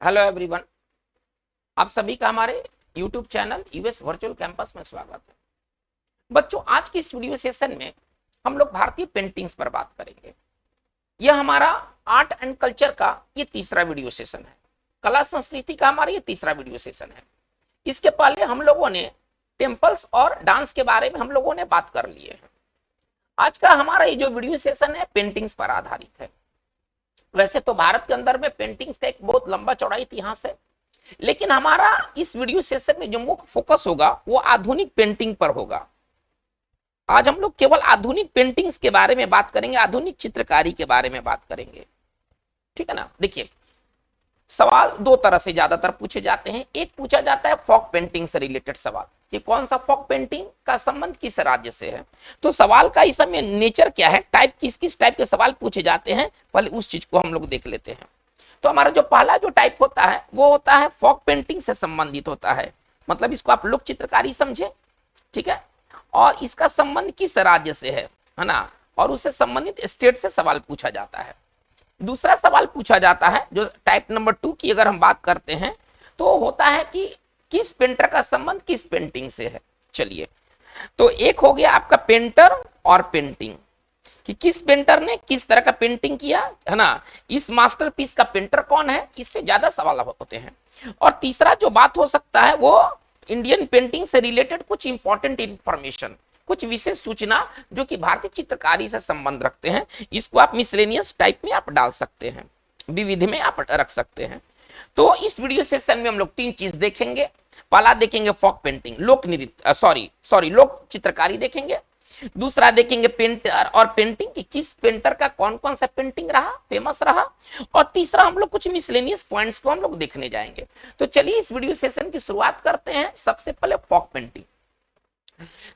Hello everyone, आप सभी का हमारे YouTube channel US virtual campus में स्वागत है। बच्चों, आज की इस वीडियो सेशन में हम लोग भारतीय पेंटिंग्स पर बात करेंगे। यह हमारा आर्ट एंड कल्चर का ये तीसरा वीडियो सेशन है। कला संस्कृति का हमारा ये तीसरा वीडियो सेशन है। इसके पहले हम लोगों ने टेम्पल्स और डांस के बारे में हम लोगों ने बात कर लिए है। आज का हमारा ये जो वीडियो सेशन है पेंटिंग्स पर आधारित है। वैसे तो भारत के अंदर में पेंटिंग्स का एक बहुत लंबा चौड़ा इतिहास है, लेकिन हमारा इस वीडियो सेशन में जो मुख्य फोकस होगा वो आधुनिक पेंटिंग पर होगा। आज हम लोग केवल आधुनिक पेंटिंग्स के बारे में बात करेंगे, आधुनिक चित्रकारी के बारे में बात करेंगे। ठीक है ना। देखिए, सवाल दो तरह से ज्यादातर पूछे जाते हैं। एक पूछा जाता है फोक पेंटिंग से रिलेटेड सवाल कि कौन सा फोक पेंटिंग का संबंध किस राज्य से है। तो सवाल का इस समय नेचर क्या है, टाइप किस किस टाइप के सवाल पूछे जाते हैं, पहले उस चीज को हम लोग देख लेते हैं। तो हमारा जो पहला जो टाइप होता है वो होता है फोक पेंटिंग से संबंधित होता है। मतलब इसको आप लोक चित्रकारी समझे, ठीक है। और इसका संबंध किस राज्य से है ना, और उससे संबंधित स्टेट से सवाल पूछा जाता है। दूसरा सवाल पूछा जाता है जो टाइप नंबर 2 की अगर हम बात करते हैं तो होता है कि किस पेंटर का संबंध किस पेंटिंग से है। चलिए, तो एक हो गया आपका पेंटर और पेंटिंग, कि किस पेंटर ने किस तरह का पेंटिंग किया है ना, इस मास्टरपीस का पेंटर कौन है, इससे ज्यादा सवाल होते हैं। और तीसरा जो बात हो सकता है वो इंडियन पेंटिंग से रिलेटेड कुछ इंपॉर्टेंट इंफॉर्मेशन, कुछ विशेष सूचना जो कि भारतीय चित्रकारी से संबंध रखते हैं। इसको आप मिसलेनियस टाइप में आप डाल सकते हैं, विविध में आप रख सकते हैं। तो इस वीडियो सेशन में हम लोग तीन चीज देखेंगे। पहला देखेंगे फोक पेंटिंग, लोक नृत्य लोक चित्रकारी देखेंगे। दूसरा देखेंगे पेंटर और पेंटिंग की किस पेंटर का कौन कौन सा पेंटिंग रहा, फेमस रहा। और तीसरा हम लोग कुछ मिसलेनियस पॉइंट्स को हम लोग देखने जाएंगे। तो चलिए इस वीडियो सेशन की शुरुआत करते हैं। सबसे पहले फोक पेंटिंग।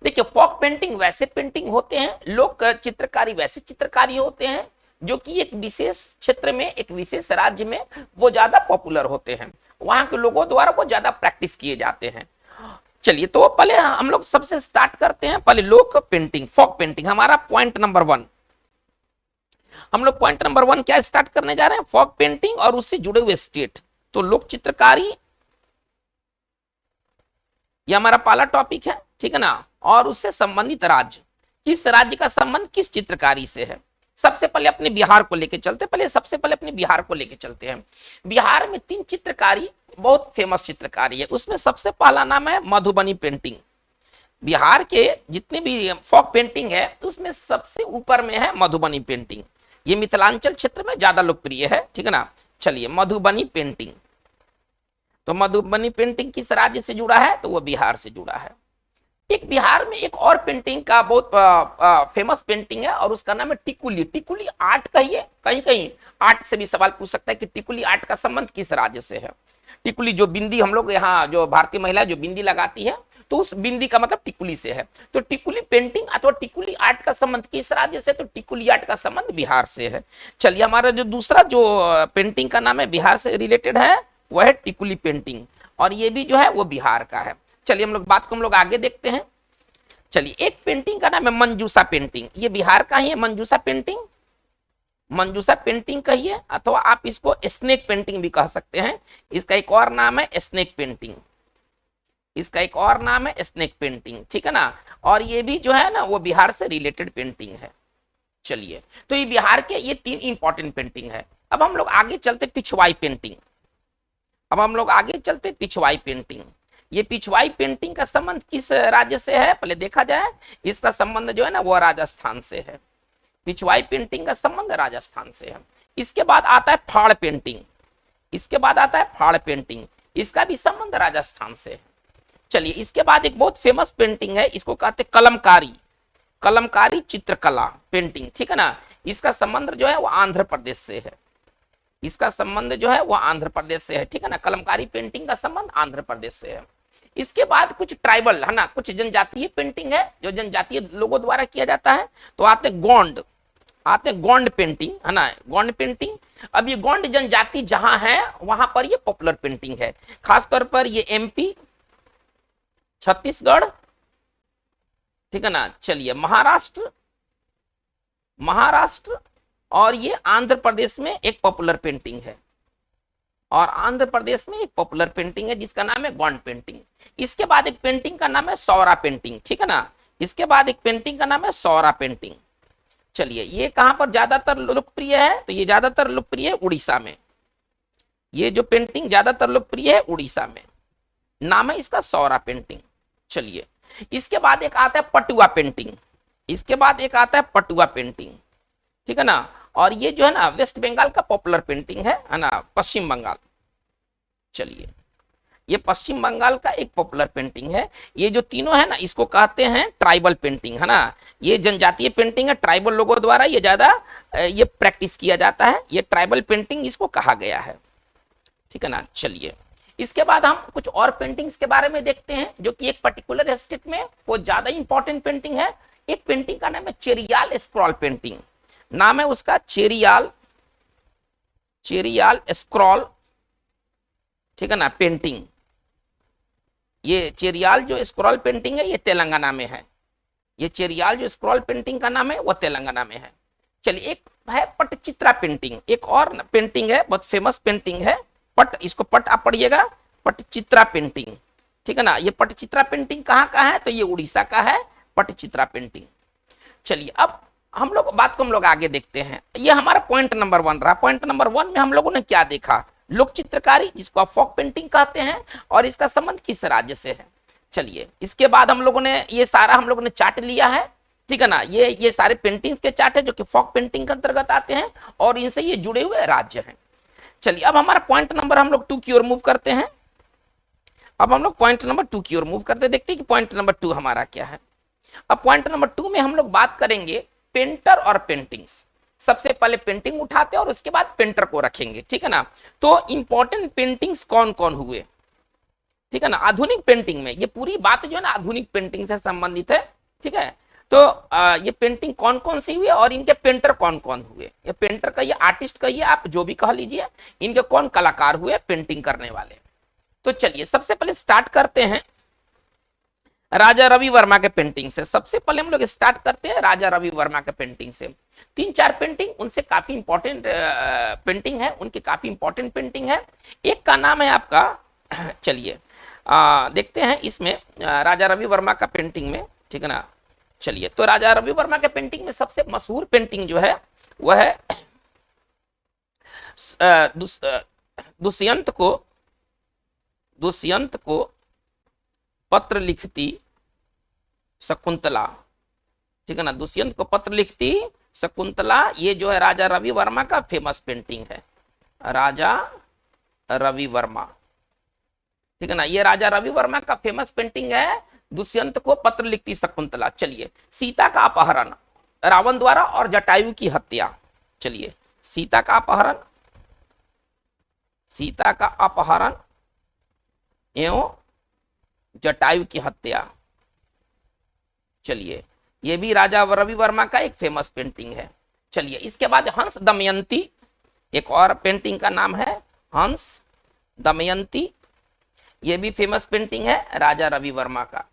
देखिए, फोक पेंटिंग वैसे पेंटिंग होते हैं, लोक चित्रकारी वैसे चित्रकारी होते हैं जो कि एक विशेष क्षेत्र में, एक विशेष राज्य में वो ज्यादा पॉपुलर होते हैं, वहां के लोगों द्वारा वो ज्यादा प्रैक्टिस किए जाते हैं। चलिए, तो पहले हम लोग सबसे स्टार्ट करते हैं। पहले लोक पेंटिंग, फोक पेंटिंग, हमारा पॉइंट नंबर 1। हम लोग पॉइंट नंबर 1 क्या स्टार्ट करने जा रहे हैं, फोक पेंटिंग और उससे जुड़े हुए स्टेट। तो लोक चित्रकारी ये हमारा पहला टॉपिक है, ठीक है ना। और उससे संबंधित राज्य, किस राज्य का संबंध किस चित्रकारी से है। सबसे पहले अपने बिहार को लेके चलते, सबसे पहले अपने बिहार को लेके चलते हैं। बिहार में 3 चित्रकारी बहुत फेमस चित्रकारी है। उसमें सबसे पहला नाम है मधुबनी पेंटिंग। बिहार के जितने भी फोक पेंटिंग है उसमें सबसे ऊपर में है मधुबनी पेंटिंग। ये मिथिलांचल क्षेत्र में ज्यादा लोकप्रिय है, ठीक है ना। चलिए, मधुबनी पेंटिंग। तो मधुबनी पेंटिंग किस राज्य से जुड़ा है, तो वो बिहार से जुड़ा है। एक बिहार में एक और पेंटिंग का बहुत फेमस पेंटिंग है और उसका नाम है टिकुली। टिकुली आर्ट कहिए, कहीं कहीं आर्ट से भी सवाल पूछ सकता है कि टिकुली आर्ट का संबंध किस राज्य से है। टिकुली जो बिंदी हम लोग यहाँ जो भारतीय महिला जो बिंदी लगाती है, तो उस बिंदी का मतलब टिकुली से है। तो टिकुली पेंटिंग अथवा टिकुली आर्ट का संबंध किस राज्य से, तो टिकुली आर्ट का संबंध बिहार से है। चलिए, हमारा जो दूसरा जो पेंटिंग का नाम है बिहार से रिलेटेड है वह है टिकुली पेंटिंग, और ये भी जो है वो बिहार का है। चलिए, हम लोग बात को हम लोग आगे देखते हैं। चलिए, एक पेंटिंग का नाम है मंजूसा पेंटिंग। ये बिहार का ही है मंजूसा पेंटिंग। मंजूसा पेंटिंग कहिए अथवा आप इसको स्नेक पेंटिंग भी कह सकते हैं। इसका एक और नाम है स्नेक पेंटिंग। इसका एक और नाम है स्नेक पेंटिंग, ठीक है ना। और ये भी जो है ना वो बिहार से रिलेटेड पेंटिंग है। चलिए, तो ये बिहार के ये 3 इंपॉर्टेंट पेंटिंग है। अब हम लोग आगे चलते पिछवाई पेंटिंग। अब हम लोग आगे चलते पिछवाई पेंटिंग। ये पिछवाई पेंटिंग का संबंध किस राज्य से है, पहले देखा जाए। इसका संबंध जो है ना वो राजस्थान से है। पिछवाई पेंटिंग का संबंध राजस्थान से है। इसके बाद आता है फाड़ पेंटिंग। इसके बाद आता है फाड़ पेंटिंग, इसका भी संबंध राजस्थान से है। चलिए, इसके बाद एक बहुत फेमस पेंटिंग है, इसको कहते हैं कलमकारी। कलमकारी चित्रकला पेंटिंग, ठीक है ना। इसका संबंध जो है वो आंध्र प्रदेश से है। इसका संबंध जो है वो आंध्र प्रदेश से है, ठीक है ना। कलमकारी पेंटिंग का संबंध आंध्र प्रदेश से है। इसके बाद कुछ ट्राइबल है ना, कुछ जनजातीय पेंटिंग है जो जनजातीय लोगों द्वारा किया जाता है। तो आते गोंड, आते गोंड पेंटिंग है ना, गोंड पेंटिंग। अब ये गोंड जनजाति जहां है वहां पर ये पॉपुलर पेंटिंग है। खासतौर पर ये एमपी, छत्तीसगढ़, ठीक है ना। चलिए, महाराष्ट्र, महाराष्ट्र और ये आंध्र प्रदेश में एक पॉपुलर पेंटिंग है। और आंध्र प्रदेश में एक पॉपुलर पेंटिंग है जिसका नाम है गॉन्ड पेंटिंग। इसके बाद एक पेंटिंग का नाम है सौरा पेंटिंग, ठीक है ना। इसके बाद एक पेंटिंग का नाम है सौरा पेंटिंग। चलिए ये कहां पर ज्यादातर लोकप्रिय है, तो ये ज्यादातर लोकप्रिय है उड़ीसा में। ये जो पेंटिंग ज्यादातर लोकप्रिय है उड़ीसा में, नाम है इसका सौरा पेंटिंग। चलिए इसके बाद एक आता है पटुआ पेंटिंग। इसके बाद एक आता है पटुआ पेंटिंग, ठीक है ना। और ये जो है ना वेस्ट बंगाल का पॉपुलर पेंटिंग है ना, पश्चिम बंगाल। चलिए ये पश्चिम बंगाल का एक पॉपुलर पेंटिंग है। ये जो तीनों है ना इसको कहते हैं ट्राइबल पेंटिंग, है ना। ये जनजातीय पेंटिंग है, ट्राइबल लोगों द्वारा ये ज्यादा ये प्रैक्टिस किया जाता है, ये ट्राइबल पेंटिंग इसको कहा गया है, ठीक है ना। चलिए इसके बाद हम कुछ और पेंटिंग्स के बारे में देखते हैं जो कि एक पर्टिकुलर स्टेट में वो ज्यादा इंपॉर्टेंट पेंटिंग है। एक पेंटिंग का नाम है चेरियाल स्क्रॉल पेंटिंग, नाम है उसका चेरियाल स्क्रॉल, ठीक है ना, पेंटिंग। ये चेरियाल जो स्क्रॉल पेंटिंग है ये तेलंगाना में है। ये चेरियाल जो स्क्रॉल पेंटिंग का नाम है वो तेलंगाना में है। चलिए एक है पटचित्रा पेंटिंग, एक और पेंटिंग है बहुत फेमस पेंटिंग है, पट, इसको पट आप पढ़िएगा, पटचित्रा पेंटिंग, ठीक है ना। ये पटचित्रा पेंटिंग कहाँ का है, तो ये उड़ीसा का है पटचित्रा पेंटिंग। चलिए अब हम लोग बात को हम लोग आगे देखते हैं। ये हमारा पॉइंट नंबर 1 रहा। पॉइंट नंबर 1 में हम लोगों ने क्या देखा, लोक चित्रकारी जिसको आप फोक पेंटिंग कहते हैं, और इसका संबंध किस राज्य से है। चलिए इसके बाद हम लोगों ने ये सारा हम लोगों ने चार्ट लिया है, ठीक है ना। ये सारे पेंटिंग्स के चार्ट है जो कि फोक पेंटिंग के अंतर्गत आते हैं और इनसे ये जुड़े हुए राज्य हैं। चलिए अब हमारा पॉइंट नंबर हम लोग 2 की ओर मूव करते हैं। अब हम लोग पॉइंट नंबर 2 की ओर मूव करते हैं, देखते हैं कि पॉइंट नंबर 2 हमारा क्या है। अब पॉइंट नंबर 2 में हम लोग बात करेंगे पेंटर और पेंटिंग्स। सबसे पहले पेंटिंग उठाते हैं और उसके बाद पेंटर को रखेंगे, ठीक है ना। तो इंपॉर्टेंट पेंटिंग्स कौन कौन हुए, ठीक है ना, आधुनिक पेंटिंग में। ये पूरी बात जो है ना आधुनिक पेंटिंग से संबंधित है, ठीक है। तो ये पेंटिंग कौन कौन सी हुई और इनके पेंटर कौन कौन हुए। ये पेंटर कहिए, आर्टिस्ट कहिए, आप जो भी कह लीजिए, इनके कौन कलाकार हुए पेंटिंग करने वाले। तो चलिए सबसे पहले स्टार्ट करते हैं राजा रवि वर्मा के पेंटिंग से। सबसे पहले हम लोग स्टार्ट करते हैं राजा रवि वर्मा के पेंटिंग से। 3-4 पेंटिंग उनसे काफी इंपॉर्टेंट पेंटिंग है, उनकी काफी इंपॉर्टेंट पेंटिंग है। एक का नाम है आपका चलिए देखते हैं इसमें राजा रवि वर्मा का पेंटिंग में, ठीक है ना। चलिए तो राजा रवि वर्मा के पेंटिंग में सबसे मशहूर पेंटिंग जो है वह है दुष्यंत को पत्र लिखती शकुंतला, ठीक है ना। दुष्यंत को पत्र लिखती शकुंतला, ये जो है राजा रवि वर्मा का फेमस पेंटिंग है, राजा रवि वर्मा, ठीक है ना। ये राजा रवि वर्मा का फेमस पेंटिंग है, दुष्यंत को पत्र लिखती शकुंतला। चलिए सीता का अपहरण रावण द्वारा और जटायु की हत्या। चलिए सीता का अपहरण एवं जटायु की हत्या। चलिए ये भी राजा रवि वर्मा का एक फेमस पेंटिंग है। चलिए इसके बाद हंस दमयंती, एक और पेंटिंग का नाम है हंस दमयंती, ये भी फेमस पेंटिंग है राजा रवि वर्मा का।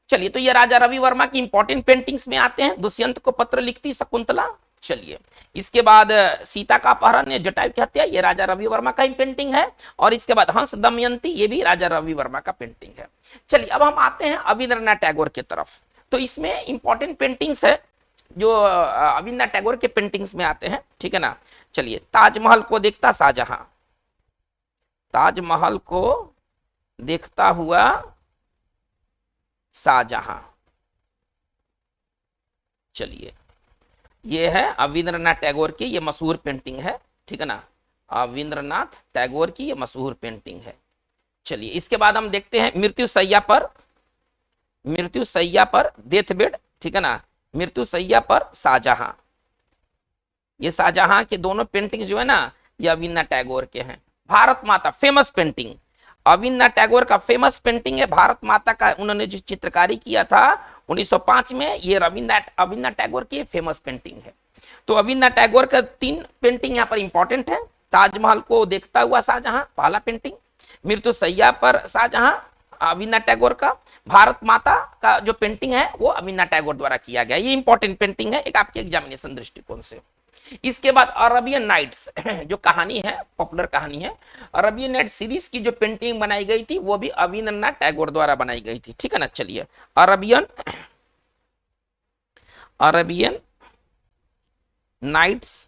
चलिए तो ये राजा रवि वर्मा की इंपॉर्टेंट पेंटिंग्स में आते हैं, दुष्यंत को पत्र लिखती शकुंतला। चलिए इसके बाद सीता का अपहरण या जटायु की हत्या, ये राजा रवि वर्मा का ही पेंटिंग है। और इसके बाद हंस दमयंती, ये भी राजा रवि वर्मा का पेंटिंग है। चलिए अब हम आते हैं अविंद्रनाथ टैगोर की तरफ। तो इसमें इंपॉर्टेंट पेंटिंग्स है जो अविंद्रनाथ टैगोर के पेंटिंग्स में आते हैं, ठीक है ना। चलिए ताजमहल को देखता शाहजहां, ताजमहल को देखता हुआ शाहजहां। चलिए ये है अविंद्रनाथ टैगोर की ये मशहूर पेंटिंग है, ठीक है ना। अविंद्रनाथ टैगोर की ये मशहूर पेंटिंग है। चलिए इसके बाद हम देखते हैं मृत्यु सैया पर डेथ बेड, ठीक है ना, मृत्यु सैया पर शाहजहां। ये शाहजहां के दोनों पेंटिंग जो है ना ये अविंद्रनाथ टैगोर के हैं। भारत माता फेमस पेंटिंग, अविंद्रनाथ टैगोर का फेमस पेंटिंग है भारत माता का। उन्होंने जो चित्रकारी किया था 1905 में, ये अविंद्रनाथ टैगोर की फेमस पेंटिंग है। तो अविंद्रनाथ टैगोर का 3 पेंटिंग यहाँ पर इंपॉर्टेंट है। ताजमहल को देखता हुआ शाहजहां पहला पेंटिंग, मृत्यु सैया पर शाहजहां अविंद्रनाथ टैगोर का, भारत माता का जो पेंटिंग है वो अविंद्रनाथ टैगोर द्वारा किया गया। ये इंपॉर्टेंट पेंटिंग है एक आपके एग्जामिनेशन दृष्टिकोण से। इसके बाद अरबियन नाइट्स जो कहानी है, पॉपुलर कहानी है, अरबियन नाइट सीरीज की जो पेंटिंग बनाई गई थी वो भी अविनन्नाथ टैगोर द्वारा बनाई गई थी। ठीक है ना। चलिए, अरबियन नाइट्स,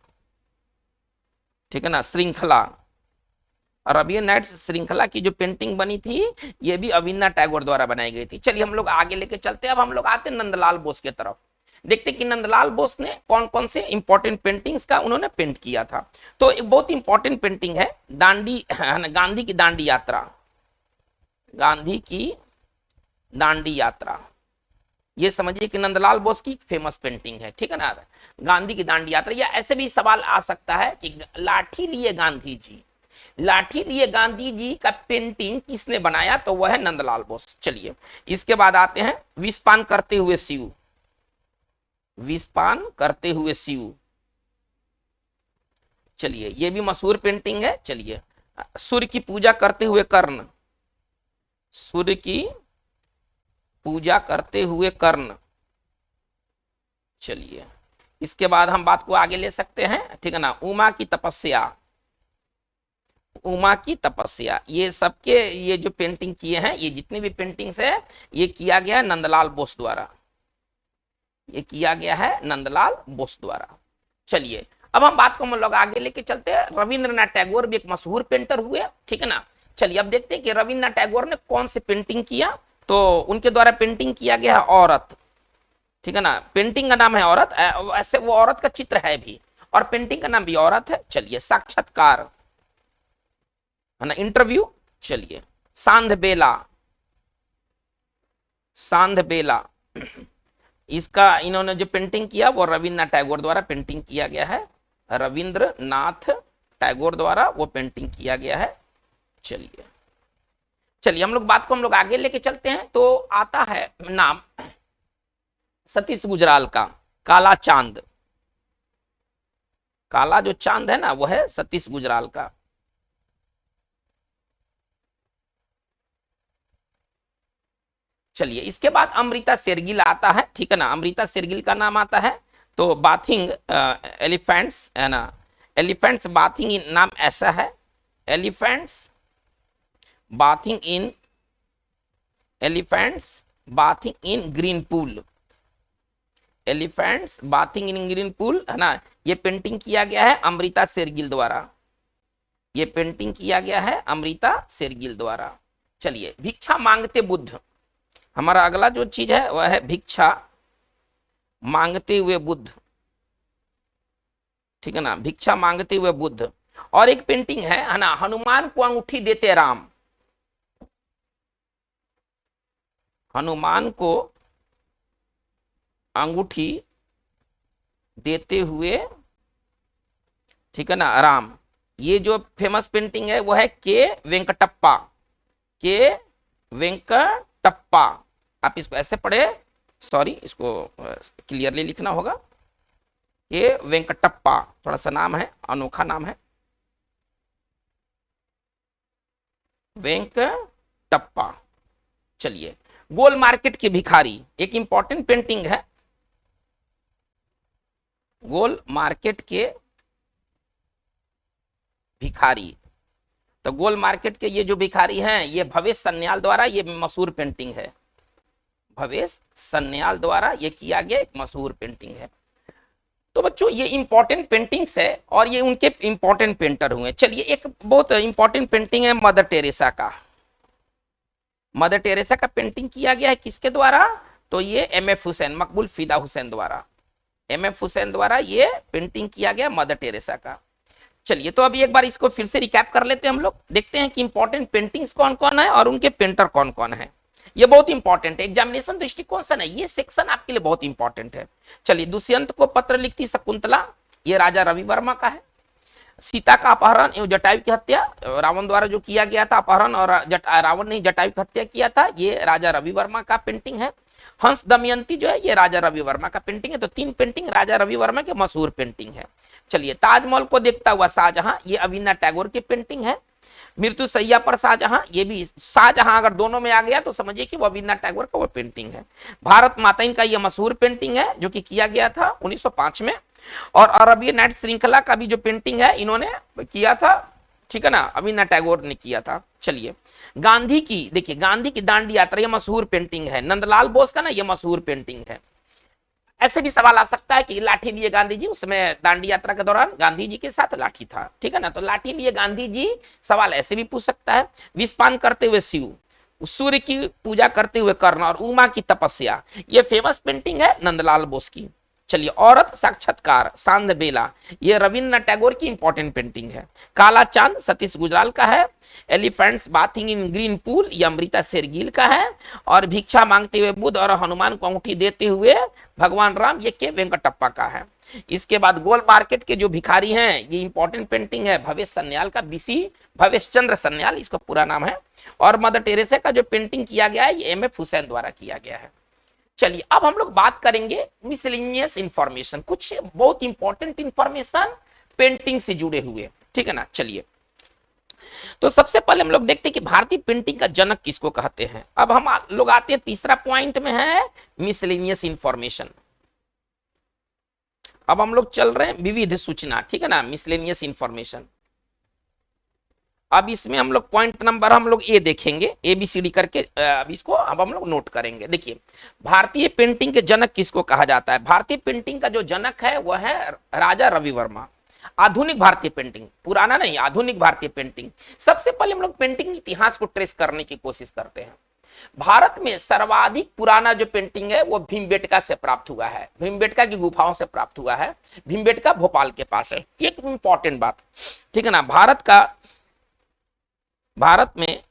ठीक है ना, श्रृंखला, अरबियन नाइट्स श्रृंखला की जो पेंटिंग बनी थी ये भी अविनन्नाथ टैगोर द्वारा बनाई गई थी। चलिए हम लोग आगे लेके चलते हैं। अब हम लोग आते हैं नंदलाल बोस के तरफ, देखते कि नंदलाल बोस ने कौन कौन से इंपॉर्टेंट पेंटिंग्स का उन्होंने पेंट किया था। तो एक बहुत इंपॉर्टेंट पेंटिंग है गांधी की दांडी यात्रा, गांधी की दांडी यात्रा। ये समझिए कि नंदलाल बोस की फेमस पेंटिंग है। ठीक है ना, गांधी की दांडी यात्रा। या ऐसे भी सवाल आ सकता है कि लाठी लिए गांधी जी, लाठी लिए गांधी जी का पेंटिंग किसने बनाया, तो वह है नंदलाल बोस। चलिए इसके बाद आते हैं विषपान करते हुए शिव, विषपान करते हुए शिव। चलिए ये भी मशहूर पेंटिंग है। चलिए, सूर्य की पूजा करते हुए कर्ण, सूर्य की पूजा करते हुए कर्ण। चलिए इसके बाद हम बात को आगे ले सकते हैं। ठीक है ना, उमा की तपस्या, उमा की तपस्या। ये सबके ये जो पेंटिंग किए हैं, ये जितनी भी पेंटिंग्स है ये किया गया है नंदलाल बोस द्वारा, ये किया गया है नंदलाल बोस द्वारा। चलिए अब हम बात को हम लोग आगे लेके चलते हैं। रविंद्रनाथ टैगोर भी एक मशहूर पेंटर हुए। ठीक है ना। चलिए अब देखते हैं कि रविंद्रनाथ टैगोर ने कौन से पेंटिंग किया। तो उनके द्वारा पेंटिंग किया गया है औरत। ठीक है ना, पेंटिंग का नाम है औरत, ऐसे वो औरत का चित्र है भी और पेंटिंग का नाम भी औरत है। चलिए, साक्षात्कार है ना, इंटरव्यू। चलिए, सांध बेला, सांध बेला, इसका इन्होंने जो पेंटिंग किया वो रविंद्रनाथ टैगोर द्वारा पेंटिंग किया गया है, रविंद्रनाथ टैगोर द्वारा वो पेंटिंग किया गया है। चलिए चलिए हम लोग बात को हम लोग आगे लेके चलते हैं। तो आता है नाम सतीश गुजराल का, काला चांद, काला जो चांद है ना वो है सतीश गुजराल का। चलिए इसके बाद अमृता शेरगिल आता है। ठीक है ना, अमृता शेरगिल का नाम आता है। तो बाथिंग एलिफेंट्स है ना, एलिफेंट्स बाथिंग नाम ऐसा है, एलिफेंट्स बाथिंग इन, एलिफेंट्स बाथिंग इन ग्रीन पूल, एलिफेंट्स बाथिंग इन ग्रीन पूल है ना। ये पेंटिंग किया गया है अमृता शेरगिल द्वारा, ये पेंटिंग किया गया है अमृता शेरगिल द्वारा। चलिए, भिक्षा मांगते बुद्ध, हमारा अगला जो चीज है वह है भिक्षा मांगते हुए बुद्ध। ठीक है ना, भिक्षा मांगते हुए बुद्ध। और एक पेंटिंग है ना, हनुमान को अंगूठी देते राम, हनुमान को अंगूठी देते हुए, ठीक है ना, राम। ये जो फेमस पेंटिंग है वो है के वेंकटप्पा, के वेंकटप्पा। आप इसको ऐसे पढ़े, सॉरी इसको क्लियरली लिखना होगा, के वेंकटप्पा, थोड़ा सा नाम है, अनोखा नाम है, वेंकटप्पा। चलिए, गोल मार्केट की भिखारी, एक इंपॉर्टेंट पेंटिंग है, गोल मार्केट के भिखारी। तो गोल मार्केट के ये जो भिखारी हैं ये भवेश सन्याल द्वारा ये मशहूर पेंटिंग है, भवेश सन्याल द्वारा ये किया गया एक मशहूर पेंटिंग है। तो बच्चों ये इंपॉर्टेंट पेंटिंग्स है और ये उनके इंपॉर्टेंट पेंटर हुए। चलिए एक बहुत इंपॉर्टेंट पेंटिंग है मदर टेरेसा का, मदर टेरेसा का पेंटिंग किया गया है किसके द्वारा, तो ये एम.एफ. हुसैन, मकबूल फिदा हुसैन द्वारा, एम.एफ. हुसैन द्वारा ये पेंटिंग किया गया मदर टेरेसा का। चलिए तो अभी एक बार इसको फिर से रिकैप कर लेते हैं हम लोग, देखते हैं कि इंपॉर्टेंट पेंटिंग्स कौन कौन है और उनके पेंटर कौन कौन है। ये बहुत इंपॉर्टेंट है, एग्जामिनेशन दृष्टिकोण से नहीं, ये सेक्शन आपके लिए बहुत इंपॉर्टेंट है। चलिए, दुष्यंत को पत्र लिखती शकुंतला, ये राजा रवि वर्मा का है। सीता का अपहरण एवं जटायु की हत्या, रावण द्वारा जो किया गया था अपहरण, और रावण ने जटायु की हत्या किया था, ये राजा रवि वर्मा का पेंटिंग है। हंस दमयंती जो है ये राजा रवि वर्मा का पेंटिंग है। तो तीन पेंटिंग राजा रवि वर्मा के मशहूर पेंटिंग है। चलिए, ताजमहल को देखता हुआ शाहजहां, ये अविनाश टैगोर की पेंटिंग है। मृत्यु सैया पर शाहजहां, ये भी शाहजहां अगर दोनों में आ गया तो समझिए कि वो अविनाश टैगोर का वो पेंटिंग है। भारत माता इनका ये मशहूर पेंटिंग है जो कि किया गया था 1905 में। और अरबियन नाइट श्रृंखला का भी जो पेंटिंग है इन्होंने किया था, ठीक है ना, रविन्द्रनाथ टैगोर ने किया था। चलिए, गांधी की, देखिए गांधी की दांडी यात्रा, ये मशहूर पेंटिंग है। नंदलाल बोस का ना ये मशहूर पेंटिंग है। ऐसे भी सवाल आ सकता है कि लाठी लिए गांधी जी, उसमें दांडी यात्रा के दौरान गांधी जी के साथ लाठी था, ठीक है ना, तो लाठी लिए गांधी जी, सवाल ऐसे भी पूछ सकता है। विषपान करते हुए शिव, सूर्य की पूजा करते हुए कर्ण और उमा की तपस्या, ये फेमस पेंटिंग है नंदलाल बोस की। चलिए, औरत साक्षात्कार सांद बेला, ये रविन्द्रनाथ टैगोर की इंपॉर्टेंट पेंटिंग है। काला चांद सतीश गुजराल का है। एलिफेंट्स बाथिंग इन ग्रीन पूल, ये अमृता शेरगिल का है। और भिक्षा मांगते हुए बुद्ध और हनुमान को अंगूठी देते हुए भगवान राम, ये के वेंकटप्पा का है। इसके बाद गोल मार्केट के जो भिखारी हैं, ये इंपॉर्टेंट पेंटिंग है भवेश सन्याल का, बीसी भवेश चंद्र सन्याल इसका पूरा नाम है। और मदर टेरेसा का जो पेंटिंग किया गया है, ये एम.एफ. हुसैन द्वारा किया गया है। चलिए, अब हम लोग बात करेंगे मिसलेनियस इंफॉर्मेशन, कुछ बहुत इंपॉर्टेंट इंफॉर्मेशन पेंटिंग से जुड़े हुए, ठीक है ना। चलिए, तो सबसे पहले हम लोग देखते हैं कि भारतीय पेंटिंग का जनक किसको कहते हैं। अब हम लोग आते हैं तीसरा पॉइंट में है मिसलेनियस इंफॉर्मेशन। अब हम लोग चल रहे हैं विविध सूचना, ठीक है ना, मिसलेनियस इंफॉर्मेशन। अब इसमें हम लोग पॉइंट नंबर हम लोग ए देखेंगे, ABCD करके अब इसको अब हम लोग नोट करेंगे। देखिए, भारतीय पेंटिंग के जनक किसको कहा जाता है। भारतीय पेंटिंग का जो जनक है वह है राजा रवि वर्मा। आधुनिक भारतीय पेंटिंग, पुराना नहीं, आधुनिक भारतीय पेंटिंग। सबसे पहले हम लोग पेंटिंग इतिहास को ट्रेस करने की कोशिश करते हैं। भारत में सर्वाधिक पुराना जो पेंटिंग है वो भीमबेटका से प्राप्त हुआ है, भीमबेटका की गुफाओं से प्राप्त हुआ है। भीमबेटका भोपाल के पास है, एक इंपॉर्टेंट बात, ठीक है ना। भारत में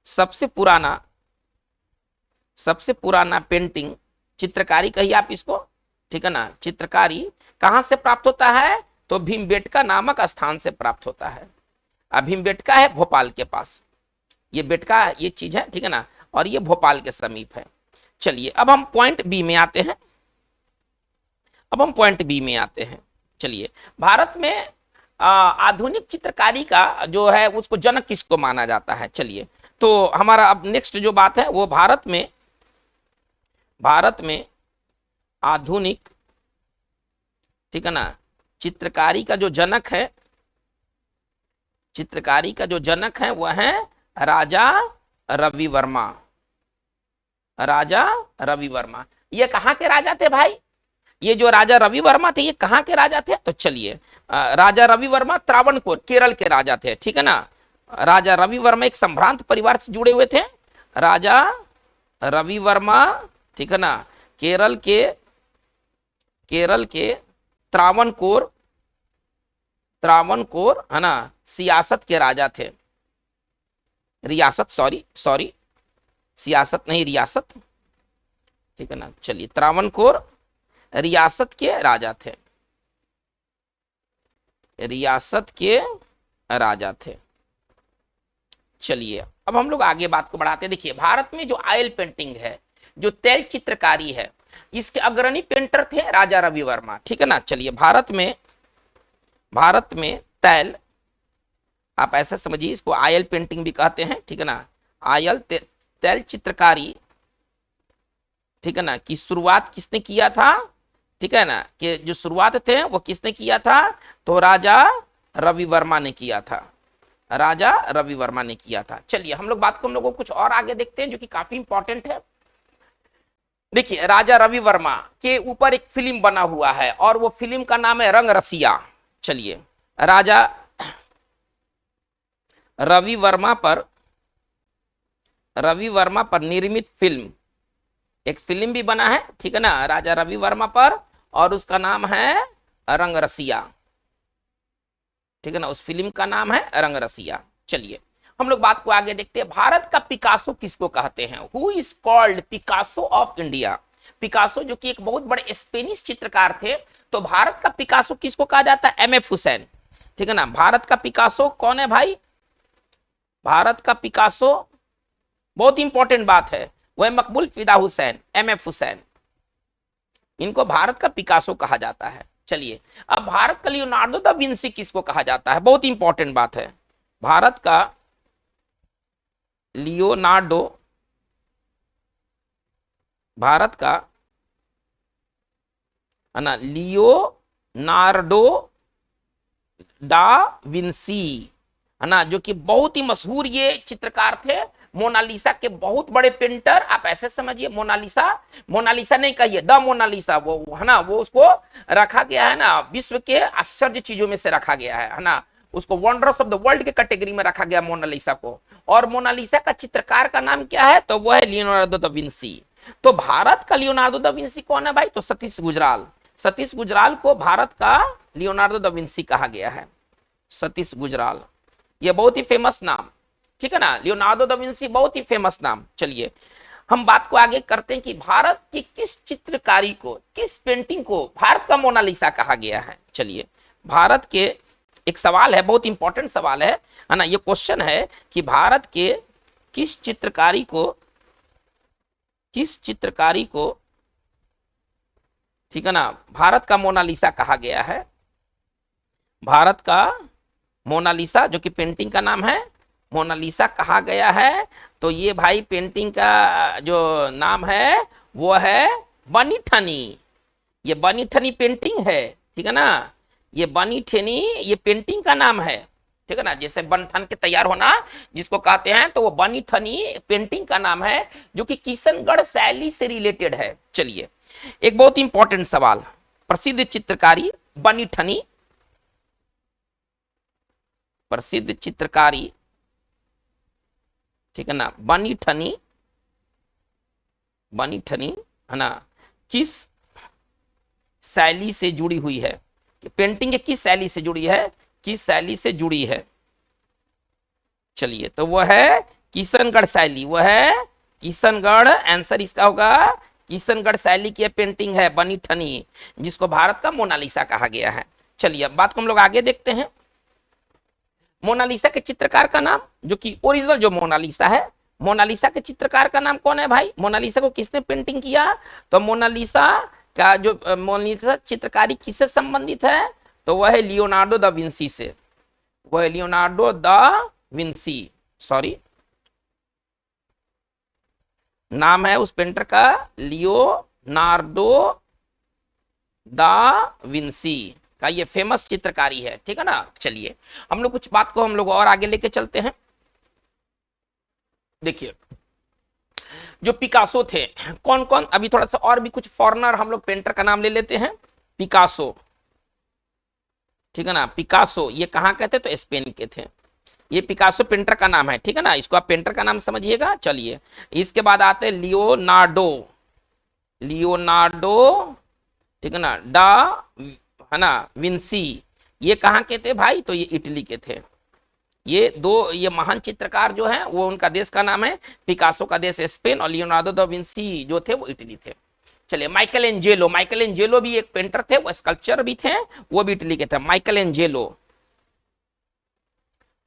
सबसे पुराना पेंटिंग, चित्रकारी कहिए आप इसको, ठीक है ना, चित्रकारी कहां से प्राप्त होता है, तो भीमबेटका नामक स्थान से प्राप्त होता है। अब भीमबेटका है भोपाल के पास, ये बेटका ये चीज है, ठीक है ना, और ये भोपाल के समीप है। चलिए, अब हम पॉइंट बी में आते हैं। चलिए, भारत में आधुनिक चित्रकारी का जो है उसको जनक किसको माना जाता है। चलिए, तो हमारा अब नेक्स्ट जो बात है वो भारत में आधुनिक, ठीक है ना, चित्रकारी का जो जनक है वह है राजा रवि वर्मा। ये कहां के राजा थे भाई, ये जो राजा रवि वर्मा थे ये कहां के राजा थे, तो चलिए, राजा रवि वर्मा त्रावणकोर केरल के राजा थे, ठीक है ना। राजा रवि वर्मा एक संभ्रांत परिवार से जुड़े हुए थे। राजा रवि वर्मा, ठीक है ना, केरल के त्रावणकोर है ना, सियासत के राजा थे। रियासत, सॉरी सियासत नहीं, रियासत, ठीक है ना। चलिए, त्रावणकोर रियासत के राजा थे। चलिए, अब हम लोग आगे बात को बढ़ाते हैं। देखिए, भारत में जो ऑयल पेंटिंग है, जो तैल चित्रकारी है, इसके अग्रणी पेंटर थे राजा रवि वर्मा, ठीक है ना। चलिए, भारत में तैल, आप ऐसा समझिए इसको, ऑयल पेंटिंग भी कहते हैं, ठीक है ना, ऑयल तैल चित्रकारी, ठीक है ना, की शुरुआत किसने किया था, ठीक है ना, कि जो शुरुआत थे वो किसने किया था, तो राजा रवि वर्मा ने किया था। चलिए, हम लोग कुछ और आगे देखते हैं जो कि काफी इंपॉर्टेंट है। देखिए, राजा रवि वर्मा के ऊपर एक फिल्म बना हुआ है और वो फिल्म का नाम है रंग रसिया। चलिए, राजा रवि वर्मा पर निर्मित फिल्म, एक फिल्म भी बना है, ठीक है ना, राजा रवि वर्मा पर, और उसका नाम है रंग रसिया, ठीक है ना, उस फिल्म का नाम है रंग रसिया। चलिए, हम लोग बात को आगे देखते हैं। भारत का पिकासो किसको कहते हैं, who is called Picasso of India. Picasso जो कि एक बहुत बड़े स्पेनिश चित्रकार थे, तो भारत का पिकासो किसको कहा जाता है, एम.एफ. हुसैन, ठीक है ना। भारत का पिकासो कौन है भाई, भारत का पिकासो, बहुत इंपॉर्टेंट बात है, वह मकबूल फिदा हुसैन, एम.एफ. हुसैन, इनको भारत का पिकासो कहा जाता है। चलिए, अब भारत का लियोनार्डो दा विंसी किसको कहा जाता है, बहुत इंपॉर्टेंट बात है। भारत का लियोनार्डो, भारत का है ना, लियोनार्डो लियोनार्डो दा विंसी, है ना, जो कि बहुत ही मशहूर ये चित्रकार थे, मोनालिसा के बहुत बड़े पेंटर। आप ऐसे समझिए, मोनालिसा, मोनालिसा नहीं कहिए, द मोनालिसा, वो है ना, वो उसको रखा गया है ना विश्व के आश्चर्य चीजों में से रखा गया है ना, उसको वंडर्स ऑफ द वर्ल्ड के कैटेगरी में रखा गया मोनालिसा को। और मोनालिसा का चित्रकार का नाम क्या है? तो वो है लियोनार्डो दा विंसी। तो भारत का लियोनार्डो दा विंसी कौन है भाई? तो सतीश गुजराल। सतीश गुजराल को भारत का लियोनार्डो दा विंसी कहा गया है, सतीश गुजराल। ये बहुत ही फेमस नाम, ठीक है ना, लियोनार्डो दा विंसी बहुत ही फेमस नाम। चलिए हम बात को आगे करते हैं कि भारत की किस चित्रकारी को, किस पेंटिंग को भारत का मोनालिसा कहा गया है। चलिए भारत के, एक सवाल है, बहुत इंपॉर्टेंट सवाल है ना, ये क्वेश्चन है कि भारत के किस चित्रकारी को, किस चित्रकारी को, ठीक है ना, भारत का मोनालिसा कहा गया है। भारत का मोनालिसा, जो कि पेंटिंग का नाम है, मोनालिसा कहा गया है। तो ये भाई पेंटिंग का जो नाम है वो है बनी ठनी। ये बनी ठनी पेंटिंग है, ठीक है ना, ये बनी ठनी ये पेंटिंग का नाम है, ठीक है ना, जैसे बन ठन के तैयार होना जिसको कहते हैं, तो वो बनी ठनी पेंटिंग का नाम है, जो कि किशनगढ़ शैली से रिलेटेड है। चलिए एक बहुत इंपॉर्टेंट सवाल, प्रसिद्ध चित्रकारी बनी ठनी, प्रसिद्ध चित्रकारी, ठीक है ना, बनी ठनी, बनी ठनी है ना, किस शैली से जुड़ी हुई है? पेंटिंग किस शैली से जुड़ी है? किस शैली से जुड़ी है? चलिए तो वो है किशनगढ़ शैली, वो है किशनगढ़, आंसर इसका होगा किशनगढ़ शैली की पेंटिंग है बनी ठनी, जिसको भारत का मोनालिसा कहा गया है। चलिए अब बात को हम लोग आगे देखते हैं। मोनालिसा के चित्रकार का नाम, जो कि ओरिजिनल जो मोनालिसा है, मोनालिसा के चित्रकार का नाम कौन है भाई? मोनालिसा को किसने पेंटिंग किया? तो मोनालिसा का जो मोनालिसा चित्रकारी किससे संबंधित है? तो वह है लियोनार्डो दा विंसी से, वह है लियोनार्डो दा विंसी, सॉरी नाम है उस पेंटर का लियोनार्डो दा विंसी का, ये फेमस चित्रकारी है, ठीक है ना। चलिए हम लोग कुछ बात को हम लोग और आगे लेके चलते हैं। देखिए जो पिकासो थे, कौन कौन, अभी थोड़ा सा और भी कुछ फॉरेनर हम लोग पेंटर का नाम ले लेते हैं। पिकासो, ठीक है ना, पिकासो ये कहाँ के थे? तो स्पेन के थे। ये पिकासो पेंटर का नाम है, ठीक है ना, इसको आप पेंटर का नाम समझिएगा। चलिए इसके बाद आते हैं लियोनार्डो, लियोनार्डो, ठीक है ना, डा, है ना, विंसी, ये कहाँ के थे भाई? तो ये इटली के थे। ये दो, ये महान चित्रकार जो हैं वो, उनका देश का नाम है, पिकासो का देश स्पेन और लियोनार्डो दा विंसी जो थे वो इटली थे। चलिए माइकल एंजेलो, माइकल एंजेलो भी एक पेंटर थे, वो स्कल्पचर भी थे, वो भी इटली के थे। माइकल एंजेलो,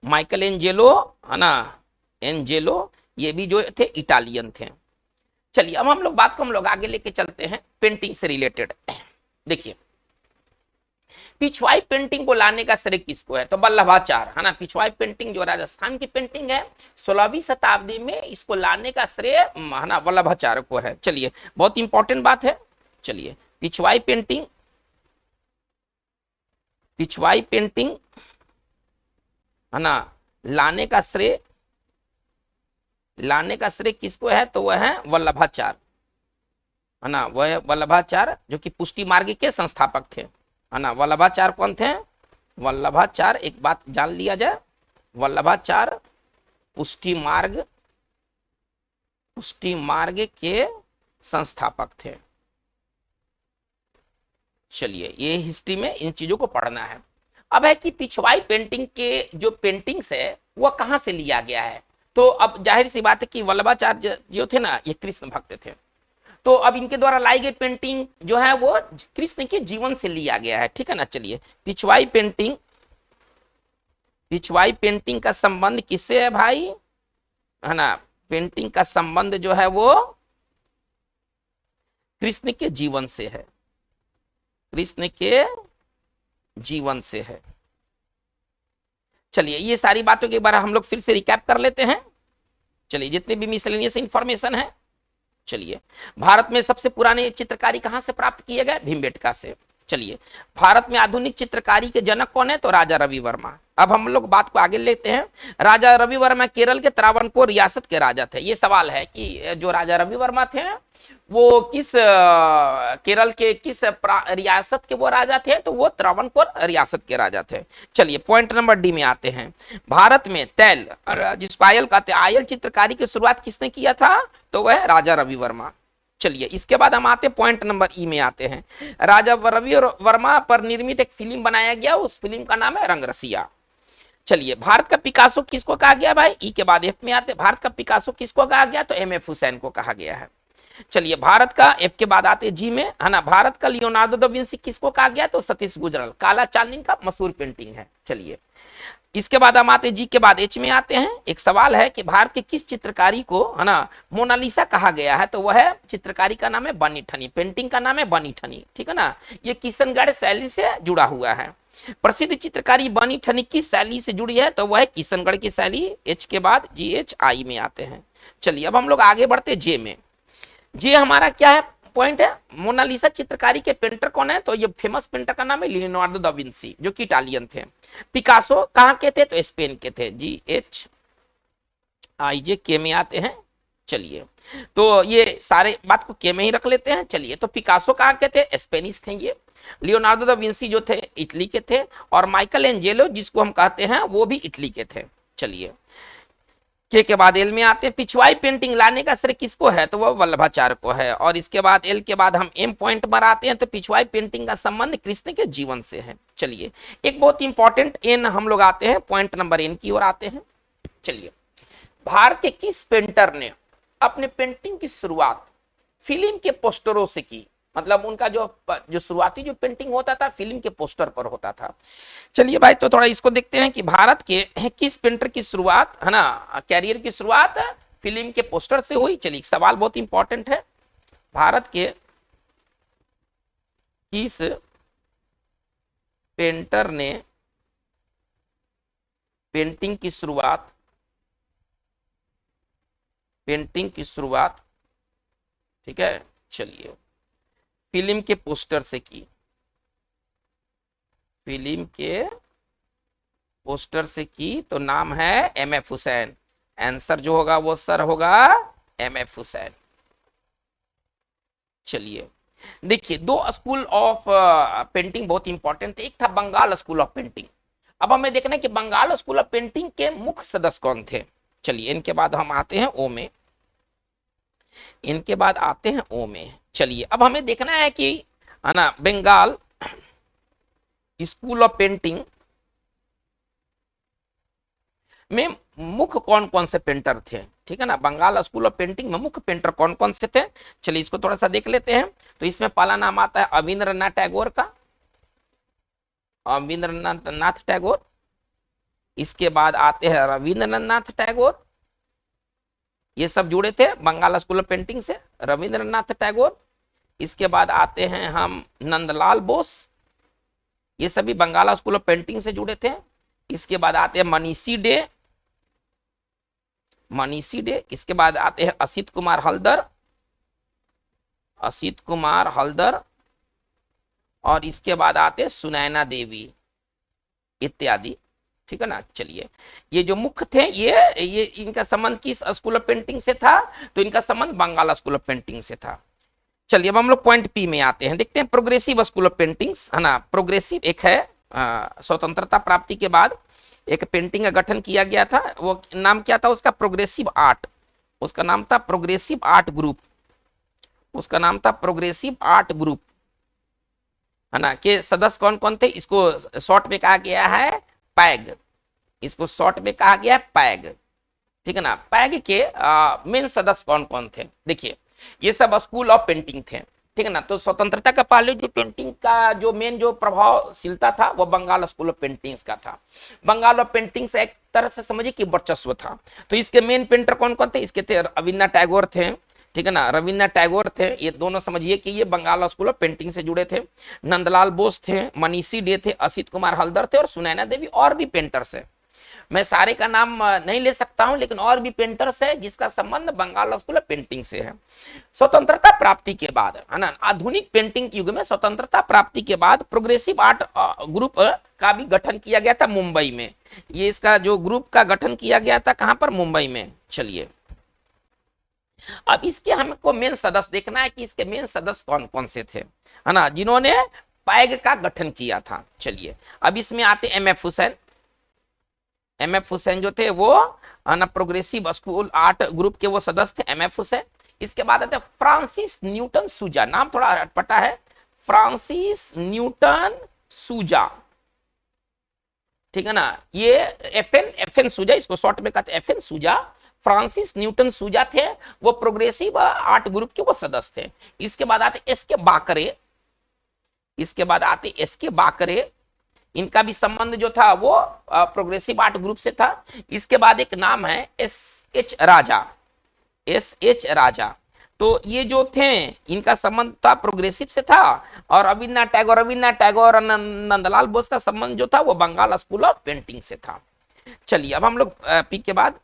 माइकल एंजेलो, है ना, एंजेलो, ये भी जो थे इटालियन थे। चलिए अब हम लोग बात को हम लोग आगे लेके चलते हैं पेंटिंग से रिलेटेड। देखिए पिछवाई पेंटिंग को लाने का श्रेय किसको है? तो वल्लभाचार्य, है ना, पिछवाई पेंटिंग जो राजस्थान की पेंटिंग है 16वीं शताब्दी में, इसको लाने का श्रेय, है ना, वल्लभाचार्य को है। चलिए बहुत इंपॉर्टेंट बात है। चलिए पिछवाई पेंटिंग, पिछवाई पेंटिंग, है ना, लाने का श्रेय, लाने का श्रेय किसको है? तो वह है वल्लभाचार्य, है ना, वह वल्लभाचार्य जो कि पुष्टि मार्ग के संस्थापक थे, है ना। वल्लभाचार्य कौन थे? वल्लभाचार्य, एक बात जान लिया जाए, वल्लभाचार्य पुष्टि मार्ग, पुष्टि मार्ग के संस्थापक थे। चलिए ये हिस्ट्री में इन चीजों को पढ़ना है। अब है कि पिछवाई पेंटिंग के जो पेंटिंग्स है वह कहां से लिया गया है? तो अब जाहिर सी बात है कि वल्लभाचार्य जो थे ना, ये कृष्ण भक्त थे, तो अब इनके द्वारा लाई गई पेंटिंग जो है वो कृष्ण के जीवन से लिया गया है, ठीक है ना। चलिए पिछवाई पेंटिंग, पिछवाई पेंटिंग का संबंध किससे है भाई? है ना, पेंटिंग का संबंध जो है वो कृष्ण के जीवन से है, कृष्ण के जीवन से है। चलिए ये सारी बातों के बारे में हम लोग फिर से रिकैप कर लेते हैं। चलिए जितने भी मिसलेनियस इंफॉर्मेशन है। चलिए भारत में सबसे पुराने चित्रकारी कहां से प्राप्त किए गए? भीमबेटका से। चलिए, भारत में आधुनिक चित्रकारी के जनक कौन है? तो राजा रवि वर्मा। अब हम लोग बात को आगे लेते हैं। राजा रवि वर्मा केरल के त्रावणकोर रियासत के राजा थे। ये सवाल है कि जो राजा रवि वर्मा थे वो किस केरल के किस रियासत के वो राजा थे? तो वो त्रावणकोर रियासत के राजा थे। चलिए, पॉइंट नंबर डी में आते हैं। भारत में तैल, जिसको आयल कहते हैं, आयल चित्रकारी की शुरुआत किसने किया था? तो वह राजा रवि वर्मा। चलिए, इसके बाद हम आते हैं पॉइंट नंबर ई में आते हैं। राजा रवि वर्मा पर निर्मित एक फिल्म बनाया गया, उस फिल्म का नाम है रंगरसिया। चलिए, भारत का पिकासो किसको कहा गया भाई? ई के बाद एफ में आते हैं। भारत का पिकासो किसको कहा गया? तो एम एफ हुसैन को कहा गया है। चलिए, भारत का एफ के बाद आते जी में, है ना, भारत का लियोनार्डो दा विंसी किसको कहा गया? तो सतीश गुजराल। काला चांदनी का मशहूर पेंटिंग है। चलिए, इसके बाद हम आते जी के बाद एच में आते हैं। एक सवाल है कि भारत के किस चित्रकारी को, है ना, मोनालिसा कहा गया है? तो वह है, चित्रकारी का नाम है बनी ठनी, पेंटिंग का नाम है बनी ठनी। ठीक है ना, ये किशनगढ़ शैली से जुड़ा हुआ है। प्रसिद्ध चित्रकारी बनी ठनी किस शैली से जुड़ी है? तो वह है किशनगढ़ की शैली। एच के बाद जी एच आई में आते हैं। चलिए, अब हम लोग आगे बढ़ते जे में। जे हमारा क्या है पॉइंट है? मोनालिसा चित्रकारी के पेंटर कौन है? तो ये फेमस पेंटर का नाम है लियोनार्डो दा विंसी, जो कि इटालियन थे। पिकासो कहाँ के थे? तो स्पेन के थे। जी एच आई जे के में आते हैं। चलिए, तो ये सारे बात को के में ही रख लेते हैं। चलिए, तो पिकासो कहाँ के थे? स्पेनिश थे ये। लियोनार्डो दा विंसी जो थे इटली के थे, और माइकल एंजेलो जिसको हम कहते हैं वो भी इटली के थे। चलिए, के बाद एल में आते हैं। पिछवाई पेंटिंग लाने का श्रेय किसको है? तो वह वल्लभाचार्य को है। और इसके बाद एल के बाद हम एम पॉइंट पर आते हैं। तो पिछवाई पेंटिंग का संबंध कृष्ण के जीवन से है। चलिए, एक बहुत इंपॉर्टेंट एन हम लोग आते हैं, पॉइंट नंबर एन की ओर आते हैं। चलिए, भारत के किस पेंटर ने अपने पेंटिंग की शुरुआत फिल्म के पोस्टरों से की? मतलब उनका जो शुरुआती जो पेंटिंग होता था फिल्म के पोस्टर पर होता था। चलिए भाई, तो थोड़ा इसको देखते हैं कि भारत के किस पेंटर की शुरुआत, है ना, कैरियर की शुरुआत फिल्म के पोस्टर से हुई। चलिए, सवाल बहुत इंपॉर्टेंट है। भारत के किस पेंटर ने पेंटिंग की शुरुआत, ठीक है, चलिए, फिल्म के पोस्टर से की? फिल्म के पोस्टर से की तो नाम है एम एफ हुसैन। आंसर जो होगा वो सर होगा एम एफ हुसैन। चलिए, देखिए, दो स्कूल ऑफ पेंटिंग बहुत इंपॉर्टेंट थे। एक था बंगाल स्कूल ऑफ पेंटिंग। अब हमें देखना है कि बंगाल स्कूल ऑफ पेंटिंग के मुख्य सदस्य कौन थे। चलिए, इनके बाद हम आते हैं ओ में। चलिए, अब हमें देखना है कि, है ना, बंगाल स्कूल ऑफ पेंटिंग में मुख्य कौन कौन से पेंटर थे? ठीक है ना, बंगाल स्कूल ऑफ पेंटिंग में मुख्य पेंटर कौन कौन से थे? चलिए, इसको थोड़ा सा देख लेते हैं। तो इसमें पहला नाम आता है अविंद्रनाथ टैगोर का, अविंद्रनाथ टैगोर। इसके बाद आते हैं रविंद्रनाथ टैगोर। ये सब जुड़े थे बंगाल स्कूल ऑफ पेंटिंग से, रविंद्रनाथ टैगोर। इसके बाद आते हैं हम नंदलाल बोस। ये सभी बंगाल स्कूल ऑफ पेंटिंग से जुड़े थे। इसके बाद आते हैं मनीषी डे। इसके बाद आते हैं असित कुमार हल्दर। और इसके बाद आते हैं सुनैना देवी इत्यादि। ठीक है ना। चलिए, ये जो मुख्य थे ये इनका संबंध किस स्कूल ऑफ पेंटिंग से था? तो इनका संबंध बंगाल स्कूल ऑफ पेंटिंग से था। चलिए, अब हम लोग पॉइंट पी में आते हैं। देखते हैं प्रोग्रेसिव स्कूल ऑफ पेंटिंग्स, है ना। प्रोग्रेसिव एक है, स्वतंत्रता प्राप्ति के बाद एक पेंटिंग का गठन किया गया था। वो नाम क्या था उसका? Progressive art. उसका नाम था प्रोग्रेसिव आर्ट ग्रुप। है ना। के सदस्य कौन कौन थे? इसको शॉर्ट में कहा गया है पैग। ठीक है ना। पैग के मेन सदस्य कौन कौन थे? देखिए, ये सब स्कूल ऑफ पेंटिंग थे। ठीक है ना। तो स्वतंत्रता का पहले जो पेंटिंग का जो मेन जो प्रभावशीलता था वो बंगाल स्कूल ऑफ पेंटिंग्स का था। बंगाल ऑफ पेंटिंग्स एक तरह से समझिए कि वर्चस्व था। तो इसके मेन पेंटर कौन कौन थे? इसके थे रविन्द्रनाथ टैगोर थे। ठीक है ना, रविन्द्रनाथ टैगोर थे। ये दोनों समझिए कि ये बंगाल स्कूल ऑफ पेंटिंग से जुड़े थे। नंदलाल बोस थे, मनीषी डे थे, असित कुमार हल्दर थे और सुनैना देवी और भी पेंटर्स है। मैं सारे का नाम नहीं ले सकता हूं, लेकिन और भी पेंटर्स है जिसका संबंध बंगाल स्कूल ऑफ पेंटिंग से है। स्वतंत्रता प्राप्ति के बाद, है ना, आधुनिक पेंटिंग युग में स्वतंत्रता प्राप्ति के बाद प्रोग्रेसिव आर्ट ग्रुप का भी गठन किया गया था मुंबई में। ये इसका जो ग्रुप का गठन किया गया था कहां पर, मुंबई में। चलिए अब इसके हमको मेन सदस्य देखना है कि इसके मेन सदस्य कौन कौन से थे, है ना, जिन्होंने पैग का गठन किया था। चलिए अब इसमें आते एमएफ हुसैन। एमएफ हुसैन जो थे वो ना प्रोग्रेसिव स्कूल आर्ट ग्रुप के वो सदस्य थे, एमएफ हुसैन। इसके बाद आते फ्रांसिस न्यूटन सूजा, नाम थोड़ा अटपटा है, फ्रांसिस न्यूटन सूजा, ठीक है ना, ये एफएन सूजा, इसको शॉर्ट में कहते हैं एफएन सूजा। फ्रांसिस न्यूटन सूजा थे, वो प्रोग्रेसिव आर्ट ग्रुप के वो सदस्य थे। इसके बाद आते एसके बाकरे, इसके बाद आते एसके बाकरे, इनका भी संबंध जो था वो प्रोग्रेसिव आर्ट ग्रुप से था। इसके बाद एक नाम है एस.एच. राजा, एस.एच. राजा, तो ये जो थे इनका संबंध था प्रोग्रेसिव से था। और रविन्द्रनाथ टैगोर और नंदलाल बोस का संबंध जो था वो बंगाल स्कूल ऑफ पेंटिंग से था। चलिए अब हम लोग पी के बाद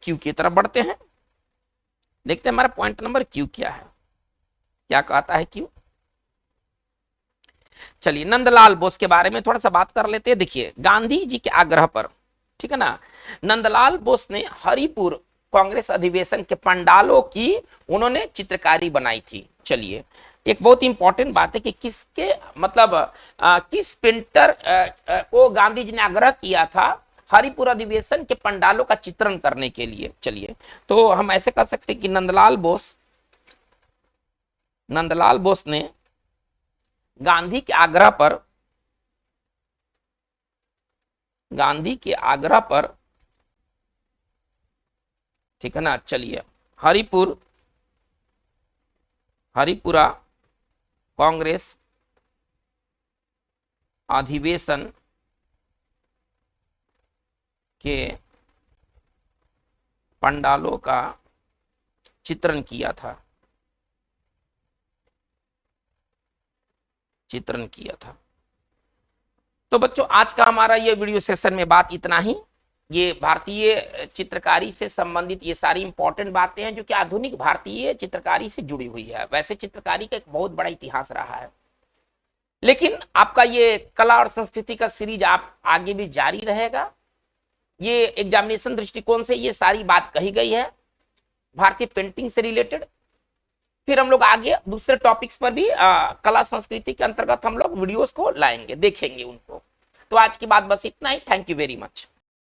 क्यू की तरफ बढ़ते हैं, देखते हैं हमारा पॉइंट नंबर क्यू क्या है, क्या कहता है क्यू। चलिए नंदलाल बोस के बारे में थोड़ा सा बात कर लेते हैं। देखिए गांधी जी के आग्रह पर, ठीक है ना, नंदलाल बोस ने हरिपुर कांग्रेस अधिवेशन के पंडालों की उन्होंने चित्रकारी बनाई थी। चलिए एक बहुत इंपॉर्टेंट बात है कि किसके मतलब किस पेंटर को गांधी जी ने आग्रह किया था हरिपुर अधिवेशन के पंडालों का चित्रण करने के लिए। चलिए तो हम ऐसे कह सकते हैं कि नंदलाल बोस ने गांधी के आग्रह पर, ठीक है ना, चलिए हरिपुरा कांग्रेस अधिवेशन के पंडालों का चित्रण किया था। तो बच्चों आज का हमारा ये वीडियो सेशन में बात इतना ही। ये भारतीय चित्रकारी से संबंधित ये सारी इंपॉर्टेंट बातें हैं जो कि आधुनिक भारतीय चित्रकारी से जुड़ी हुई है। वैसे चित्रकारी का एक बहुत बड़ा इतिहास रहा है, लेकिन आपका ये कला और संस्कृति का सीरीज आप आगे भी जारी रहेगा। ये एग्जामिनेशन दृष्टिकोण से ये सारी बात कही गई है भारतीय पेंटिंग से रिलेटेड। फिर हम लोग आगे दूसरे टॉपिक्स पर भी कला संस्कृति के अंतर्गत हम लोग वीडियोस को लाएंगे, देखेंगे उनको। तो आज की बात बस इतना ही। Thank you very much.